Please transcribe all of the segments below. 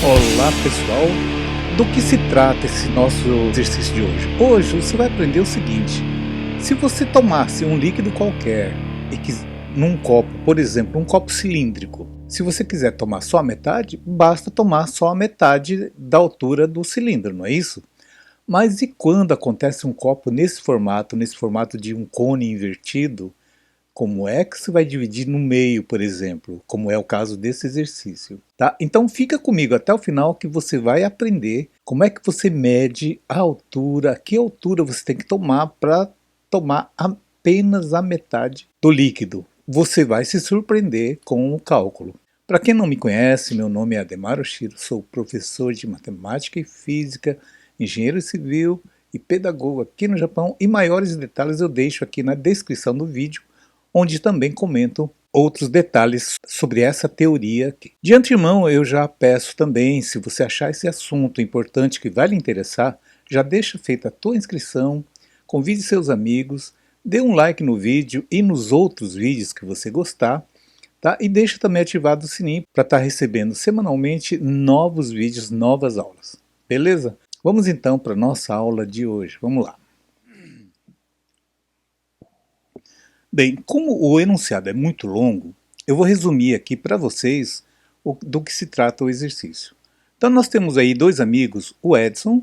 Olá pessoal, do que se trata esse nosso exercício de hoje? Hoje você vai aprender o seguinte: se você tomasse um líquido qualquer e num copo, por exemplo, um copo cilíndrico, se você quiser tomar só a metade, basta tomar só a metade da altura do cilindro, não é isso? Mas e quando acontece um copo nesse formato de um cone invertido? Como é que você vai dividir no meio, por exemplo, como é o caso desse exercício, tá? Então fica comigo até o final que você vai aprender como é que você mede a altura, que altura você tem que tomar para tomar apenas a metade do líquido. Você vai se surpreender com o cálculo. Para quem não me conhece, meu nome é Ademar Oshiro, sou professor de matemática e física, engenheiro civil e pedagogo aqui no Japão, e maiores detalhes eu deixo aqui na descrição do vídeo, onde também comento outros detalhes sobre essa teoria aqui. De antemão, eu já peço também, se você achar esse assunto importante que vai lhe interessar, já deixa feita a tua inscrição, convide seus amigos, dê um like no vídeo e nos outros vídeos que você gostar, tá? E deixa também ativado o sininho para estar recebendo semanalmente novos vídeos, novas aulas. Beleza? Vamos então para a nossa aula de hoje. Vamos lá. Bem, como o enunciado é muito longo, eu vou resumir aqui para vocês do que se trata o exercício. Então nós temos aí dois amigos, o Edson,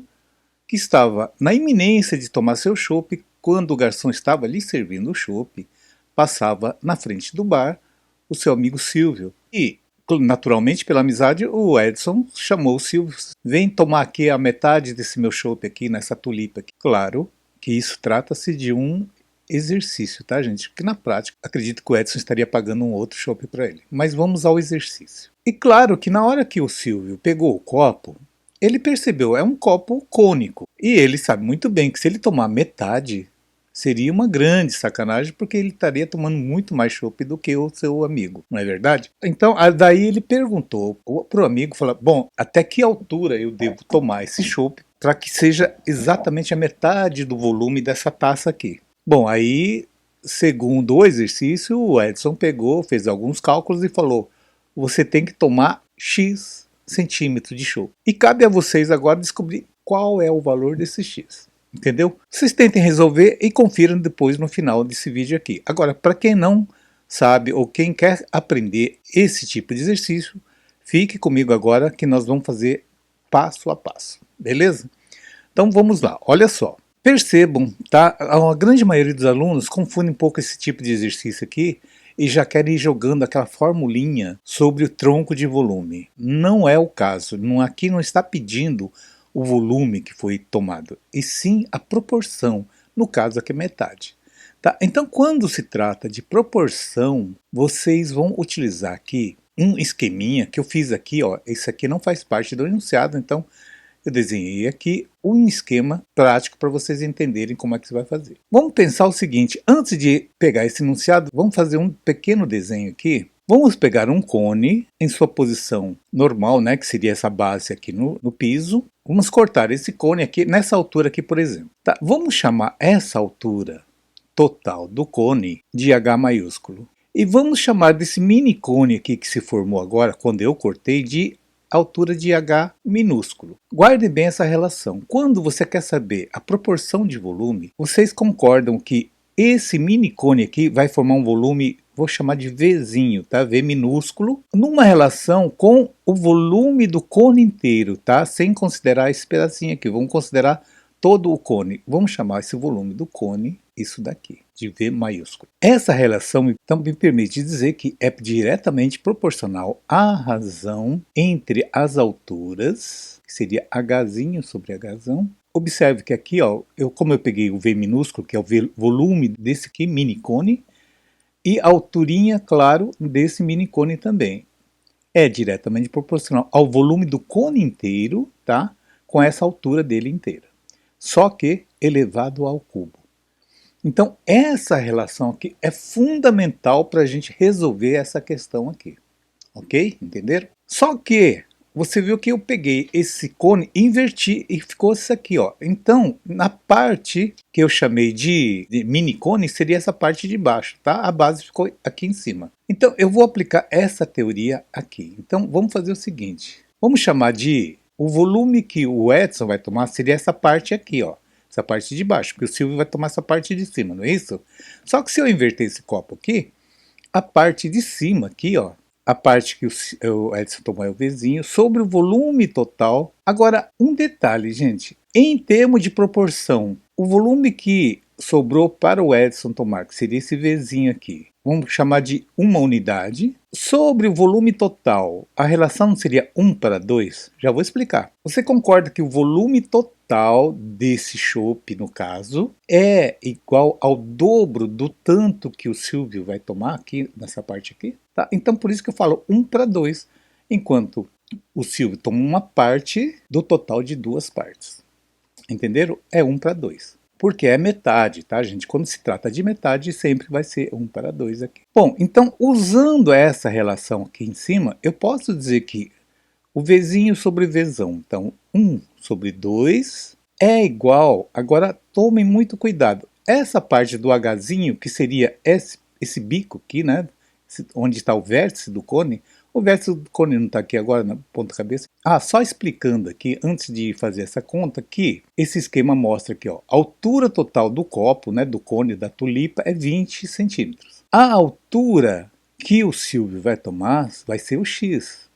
que estava na iminência de tomar seu chopp, quando o garçom estava lhe servindo o chopp, passava na frente do bar o seu amigo Silvio. E, naturalmente, pela amizade, o Edson chamou o Silvio: vem tomar aqui a metade desse meu chopp aqui, nessa tulipa aqui. Claro que isso trata-se de um exercício, tá, gente? Porque na prática, acredito que o Edson estaria pagando um outro chopp para ele. Mas vamos ao exercício. E claro que na hora que o Silvio pegou o copo, ele percebeu, é um copo cônico. E ele sabe muito bem que se ele tomar metade, seria uma grande sacanagem, porque ele estaria tomando muito mais chopp do que o seu amigo, não é verdade? Então, daí ele perguntou pro amigo, falou: bom, até que altura eu devo tomar esse chopp para que seja exatamente a metade do volume dessa taça aqui? Bom, aí, segundo o exercício, o Edson pegou, fez alguns cálculos e falou: você tem que tomar X centímetros de chopp. E cabe a vocês agora descobrir qual é o valor desse X. Entendeu? Vocês tentem resolver e confiram depois no final desse vídeo aqui. Agora, para quem não sabe ou quem quer aprender esse tipo de exercício, fique comigo agora que nós vamos fazer passo a passo. Beleza? Então vamos lá, olha só. Percebam, tá? A grande maioria dos alunos confunde um pouco esse tipo de exercício aqui e já querem ir jogando aquela formulinha sobre o tronco de volume. Não é o caso. Aqui não está pedindo o volume que foi tomado, e sim a proporção, no caso aqui metade. Tá? Então, quando se trata de proporção, vocês vão utilizar aqui um esqueminha que eu fiz aqui, ó. Esse aqui não faz parte do enunciado, então eu desenhei aqui um esquema prático para vocês entenderem como é que você vai fazer. Vamos pensar o seguinte: antes de pegar esse enunciado, vamos fazer um pequeno desenho aqui. Vamos pegar um cone em sua posição normal, né, que seria essa base aqui no piso. Vamos cortar esse cone aqui, nessa altura aqui, por exemplo. Tá, vamos chamar essa altura total do cone de H maiúsculo. E vamos chamar desse mini cone aqui que se formou agora, quando eu cortei, de altura de H minúsculo. Guardem bem essa relação. Quando você quer saber a proporção de volume, vocês concordam que esse mini cone aqui vai formar um volume, vou chamar de Vzinho, tá? V minúsculo, numa relação com o volume do cone inteiro, tá? Sem considerar esse pedacinho aqui, vamos considerar todo o cone. Vamos chamar esse volume do cone, isso daqui, de V maiúsculo. Essa relação então me permite dizer que é diretamente proporcional à razão entre as alturas, que seria Hzinho sobre Hzão. Observe que aqui, ó, como eu peguei o V minúsculo, que é o volume desse aqui, mini cone, e a alturinha, claro, desse mini cone também. É diretamente proporcional ao volume do cone inteiro, tá? Com essa altura dele inteira. Só que elevado ao cubo. Então, essa relação aqui é fundamental para a gente resolver essa questão aqui. Ok? Entenderam? Só que você viu que eu peguei esse cone, inverti e ficou isso aqui, ó. Então, na parte que eu chamei de mini cone, seria essa parte de baixo, tá? A base ficou aqui em cima. Então, eu vou aplicar essa teoria aqui. Então, vamos fazer o seguinte. Vamos chamar de... O volume que o Edson vai tomar seria essa parte aqui, ó. Essa parte de baixo, porque o Silvio vai tomar essa parte de cima, não é isso? Só que se eu inverter esse copo aqui, a parte de cima aqui, ó, a parte que o Edson tomou é o Vzinho, sobre o volume total. Agora, um detalhe, gente, em termos de proporção, o volume que sobrou para o Edson tomar, que seria esse Vzinho aqui, vamos chamar de uma unidade, sobre o volume total, a relação não seria 1:2? Já vou explicar. Você concorda que o volume total desse chopp, no caso, é igual ao dobro do tanto que o Silvio vai tomar aqui, nessa parte aqui? Tá? Então, por isso que eu falo 1:2, enquanto o Silvio toma uma parte do total de duas partes. Entenderam? É 1:2. Porque é metade, tá, gente? Quando se trata de metade, sempre vai ser 1:2 aqui. Bom, então, usando essa relação aqui em cima, eu posso dizer que o Vzinho sobre Vzão, então 1/2 é igual, agora tomem muito cuidado, essa parte do Hzinho, que seria esse bico aqui, né, onde está o vértice do cone, o vértice do cone não está aqui agora na ponta cabeça. Só explicando aqui, antes de fazer essa conta, que esse esquema mostra que ó, a altura total do copo, né, do cone da tulipa, é 20 centímetros. A altura que o Silvio vai tomar vai ser o X.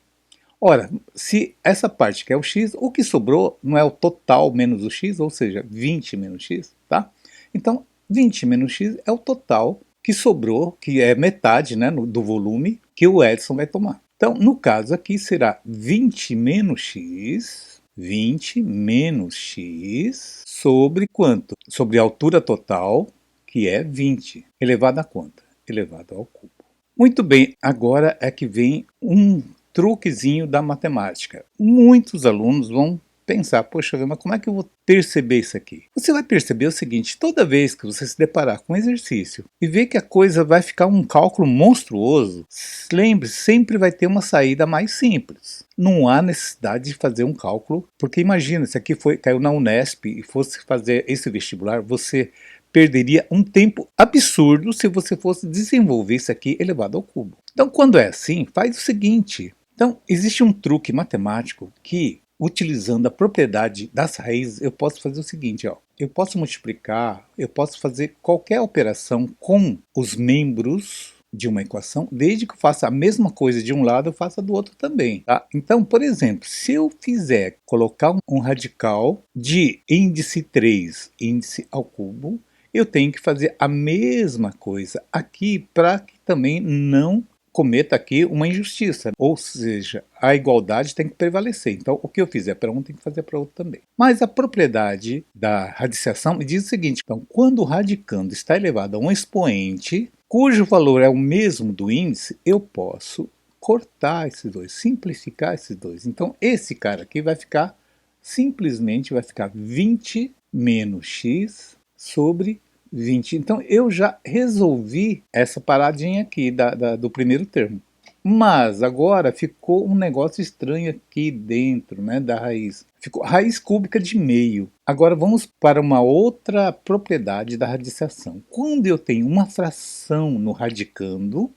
Ora, se essa parte que é o X, o que sobrou não é o total menos o X, ou seja, 20 menos X, tá? Então, 20 menos X é o total que sobrou, que é metade, né, do volume que o Edson vai tomar. Então, no caso aqui, será 20 menos X, 20 menos X, sobre quanto? Sobre a altura total, que é 20, elevado a quanto? Elevado ao cubo. Muito bem, agora é que vem um truquezinho da matemática. Muitos alunos vão pensar, poxa, mas como é que eu vou perceber isso aqui? Você vai perceber o seguinte, toda vez que você se deparar com um exercício e ver que a coisa vai ficar um cálculo monstruoso, lembre-se, sempre vai ter uma saída mais simples. Não há necessidade de fazer um cálculo, porque imagina, se aqui caiu na Unesp e fosse fazer esse vestibular, você perderia um tempo absurdo se você fosse desenvolver isso aqui elevado ao cubo. Então, quando é assim, faz o seguinte. Então, existe um truque matemático que, utilizando a propriedade das raízes, eu posso fazer o seguinte, ó. Eu posso multiplicar, eu posso fazer qualquer operação com os membros de uma equação, desde que eu faça a mesma coisa de um lado, eu faça do outro também, tá? Então, por exemplo, se eu fizer colocar um radical de índice 3, índice ao cubo, eu tenho que fazer a mesma coisa aqui para que também não cometa aqui uma injustiça, ou seja, a igualdade tem que prevalecer. Então, o que eu fizer para um tem que fazer para outro também. Mas a propriedade da radiciação me diz o seguinte, então, quando o radicando está elevado a um expoente, cujo valor é o mesmo do índice, eu posso cortar esses dois, simplificar esses dois. Então, esse cara aqui vai ficar, simplesmente vai ficar 20 menos x sobre 20. Então, eu já resolvi essa paradinha aqui do primeiro termo. Mas agora ficou um negócio estranho aqui dentro, né, da raiz. Ficou raiz cúbica de meio. Agora vamos para uma outra propriedade da radiciação. Quando eu tenho uma fração no radicando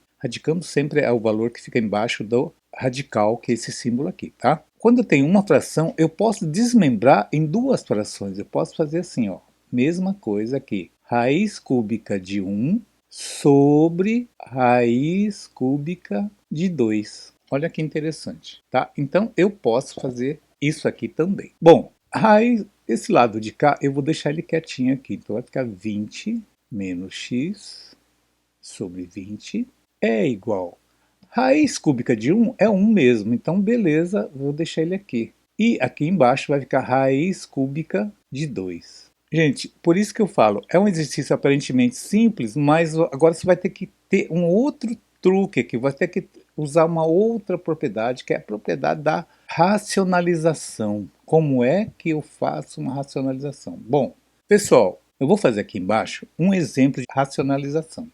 sempre é o valor que fica embaixo do radical, que é esse símbolo aqui, tá? Quando eu tenho uma fração, eu posso desmembrar em duas frações. Eu posso fazer assim, ó. Mesma coisa aqui, raiz cúbica de 1 sobre raiz cúbica de 2. Olha que interessante, tá? Então, eu posso fazer isso aqui também. Bom, esse lado de cá, eu vou deixar ele quietinho aqui. Então, vai ficar 20 menos x sobre 20 é igual. Raiz cúbica de 1 é 1 mesmo, então beleza, vou deixar ele aqui. E aqui embaixo vai ficar raiz cúbica de 2. Gente, por isso que eu falo, é um exercício aparentemente simples, mas agora você vai ter que ter um outro truque aqui, vai ter que usar uma outra propriedade, que é a propriedade da racionalização. Como é que eu faço uma racionalização? Bom, pessoal, eu vou fazer aqui embaixo um exemplo de racionalização.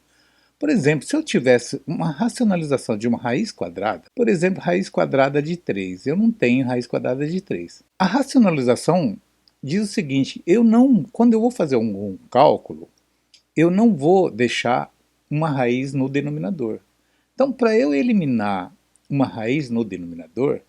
Por exemplo, se eu tivesse uma racionalização de uma raiz quadrada, por exemplo, raiz quadrada de 3, eu não tenho raiz quadrada de 3. A racionalização diz o seguinte, quando eu vou fazer um cálculo, eu não vou deixar uma raiz no denominador. Então, para eu eliminar uma raiz no denominador,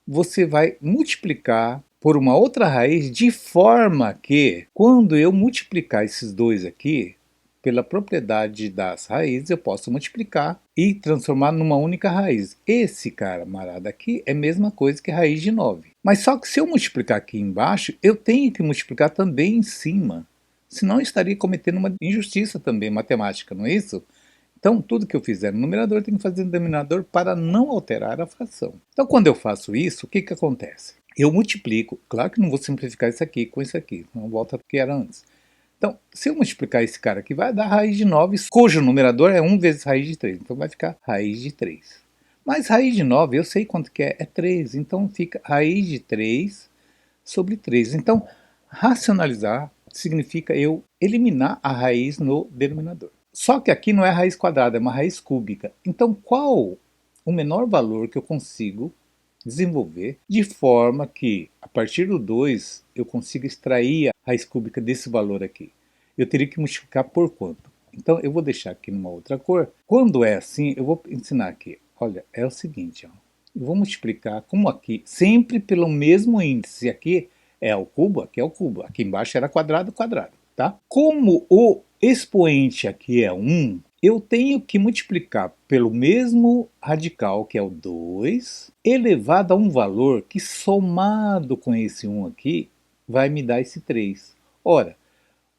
você vai multiplicar por uma outra raiz de forma que, quando eu multiplicar esses dois aqui, pela propriedade das raízes, eu posso multiplicar e transformar numa única raiz. Esse camarada aqui é a mesma coisa que raiz de 9. Mas só que se eu multiplicar aqui embaixo, eu tenho que multiplicar também em cima. Senão eu estaria cometendo uma injustiça também matemática, não é isso? Então, tudo que eu fizer no numerador eu tenho que fazer no denominador para não alterar a fração. Então, quando eu faço isso, o que, que acontece? Eu multiplico, claro que não vou simplificar isso aqui com isso aqui, não volta ao que era antes. Então, se eu multiplicar esse cara aqui, vai dar raiz de 9, cujo numerador é 1 vezes raiz de 3. Então, vai ficar raiz de 3. Mas raiz de 9, eu sei quanto que é 3. Então, fica raiz de 3 sobre 3. Então, racionalizar significa eu eliminar a raiz no denominador. Só que aqui não é raiz quadrada, é uma raiz cúbica. Então, qual o menor valor que eu consigo desenvolver de forma que, a partir do 2, eu consiga extrair a raiz cúbica desse valor aqui? Eu teria que multiplicar por quanto? Então, eu vou deixar aqui numa outra cor. Quando é assim, eu vou ensinar aqui. Olha, é o seguinte, ó. Eu vou multiplicar, como aqui, sempre pelo mesmo índice. Aqui é o cubo, aqui é o cubo. Aqui embaixo era quadrado, quadrado, tá? Como o expoente aqui é 1, eu tenho que multiplicar pelo mesmo radical, que é o 2, elevado a um valor que, somado com esse 1 aqui, vai me dar esse 3. Ora,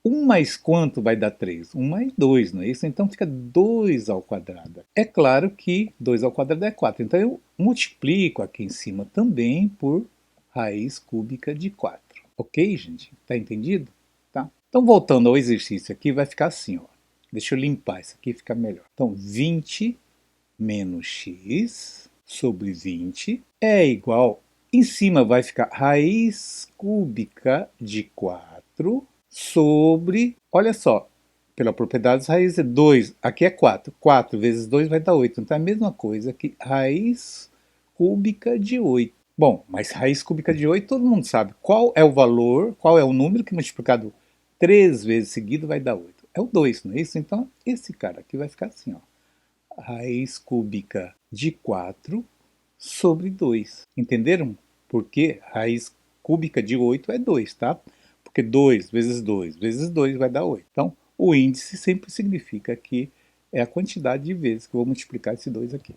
1 mais quanto vai dar 3? 1 mais 2, não é isso? Então fica 2 ao quadrado. É claro que 2 ao quadrado é 4. Então eu multiplico aqui em cima também por raiz cúbica de 4. Ok, gente? Tá entendido? Tá? Então voltando ao exercício aqui, vai ficar assim, ó. Deixa eu limpar isso aqui, fica melhor. Então 20 menos x sobre 20 é igual, em cima vai ficar raiz cúbica de 4 sobre, olha só, pela propriedade das raízes é 2, aqui é 4. 4 vezes 2 vai dar 8. Então é a mesma coisa que raiz cúbica de 8. Bom, mas raiz cúbica de 8 todo mundo sabe. Qual é o valor, qual é o número que multiplicado 3 vezes seguido vai dar 8? É o 2, não é isso? Então esse cara aqui vai ficar assim, ó. Raiz cúbica de 4 sobre 2. Entenderam? Porque raiz cúbica de 8 é 2, tá? Porque 2 vezes 2 vezes 2 vai dar 8. Então, o índice sempre significa que é a quantidade de vezes que eu vou multiplicar esse 2 aqui.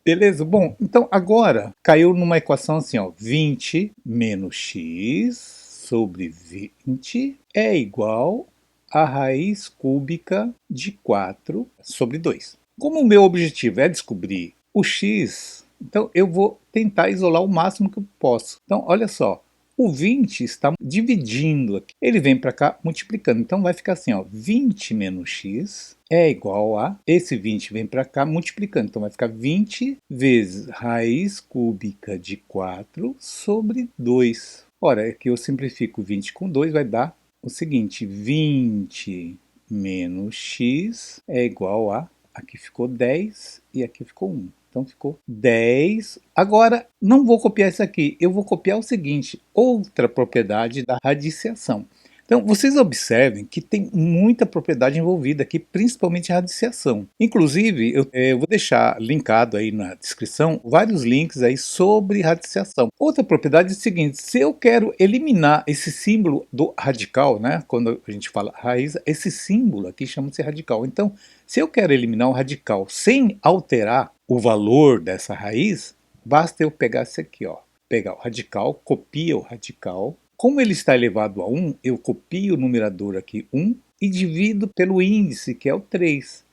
Beleza? Bom, então agora caiu numa equação assim, ó. 20 menos x sobre 20 é igual a raiz cúbica de 4 sobre 2. Como o meu objetivo é descobrir o x, então eu vou tentar isolar o máximo que eu posso. Então, olha só, o 20 está dividindo aqui. Ele vem para cá multiplicando. Então vai ficar assim, ó, 20 menos x é igual a, esse 20 vem para cá multiplicando. Então vai ficar 20 vezes raiz cúbica de 4 sobre 2. Ora, aqui eu simplifico 20 com 2, vai dar o seguinte, 20 menos x é igual a, aqui ficou 10 e aqui ficou 1. Então ficou 10. Agora, não vou copiar isso aqui, eu vou copiar o seguinte, outra propriedade da radiciação. Então, vocês observem que tem muita propriedade envolvida aqui, principalmente a radiciação. Inclusive, eu vou deixar linkado aí na descrição vários links aí sobre radiciação. Outra propriedade é o seguinte, se eu quero eliminar esse símbolo do radical, né, quando a gente fala raiz, esse símbolo aqui chama-se radical. Então, se eu quero eliminar um radical sem alterar o valor dessa raiz, basta eu pegar esse aqui, ó, pegar o radical, copia o radical. Como ele está elevado a 1, eu copio o numerador aqui 1 e divido pelo índice, que é o 3.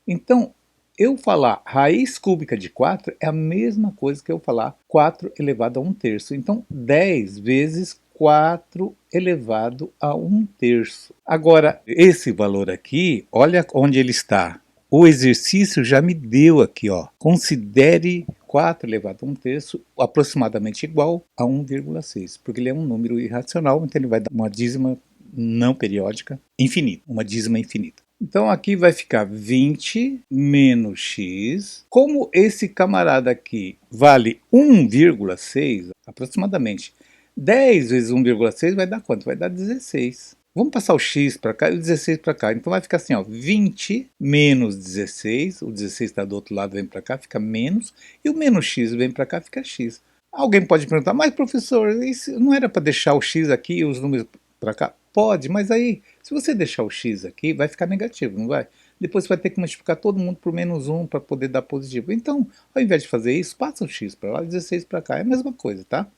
Então, eu falar raiz cúbica de 4 é a mesma coisa que eu falar 4 elevado a 1/3. Então, 10 vezes 4 elevado a 1/3. Agora, esse valor aqui, olha onde ele está. O exercício já me deu aqui, ó. Considere 4 elevado a 1/3 aproximadamente igual a 1,6, porque ele é um número irracional, então ele vai dar uma dízima não periódica infinita, uma dízima infinita. Então aqui vai ficar 20 menos x. Como esse camarada aqui vale 1,6 aproximadamente, 10 vezes 1,6 vai dar quanto? Vai dar 16. Vamos passar o x para cá e o 16 para cá. Então vai ficar assim, ó, 20 menos 16. O 16 está do outro lado, vem para cá, fica menos. E o menos x vem para cá, fica x. Alguém pode perguntar, mas professor, isso não era para deixar o x aqui e os números para cá? Pode, mas aí, se você deixar o x aqui, vai ficar negativo, não vai? Depois você vai ter que multiplicar todo mundo por menos 1 para poder dar positivo. Então, ao invés de fazer isso, passa o x para lá e 16 para cá. É a mesma coisa, tá?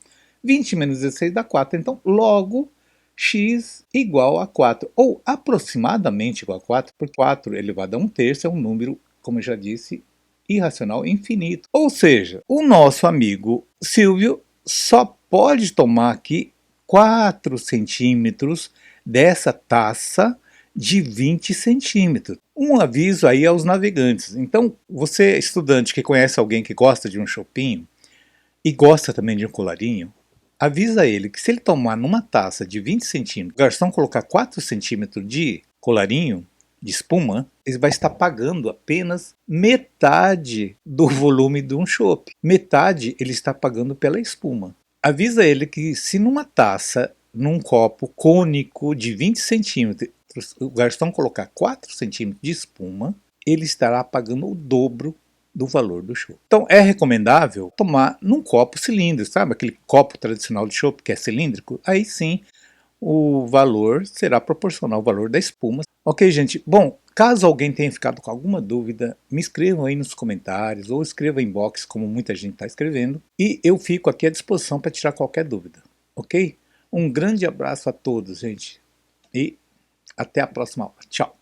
20 menos 16 dá 4. Então, logo, x igual a 4. Ou aproximadamente igual a 4, porque 4 elevado a 1/3 é um número, como eu já disse, irracional infinito. Ou seja, o nosso amigo Silvio só pode tomar aqui 4 centímetros dessa taça de 20 centímetros. Um aviso aí aos navegantes. Então, você, estudante que conhece alguém que gosta de um chopinho e gosta também de um colarinho, avisa ele que se ele tomar numa taça de 20 centímetros, o garçom colocar 4 centímetros de colarinho, de espuma, ele vai estar pagando apenas metade do volume de um chopp. Metade ele está pagando pela espuma. Avisa ele que se numa taça, num copo cônico de 20 centímetros, o garçom colocar 4 centímetros de espuma, ele estará pagando o dobro do valor do chopp. Então é recomendável tomar num copo cilíndrico, sabe? Aquele copo tradicional de chopp que é cilíndrico. Aí sim o valor será proporcional ao valor da espuma. Ok, gente? Bom, caso alguém tenha ficado com alguma dúvida, me escrevam aí nos comentários ou escreva em inbox, como muita gente está escrevendo, e eu fico aqui à disposição para tirar qualquer dúvida, ok? Um grande abraço a todos, gente, e até a próxima aula. Tchau!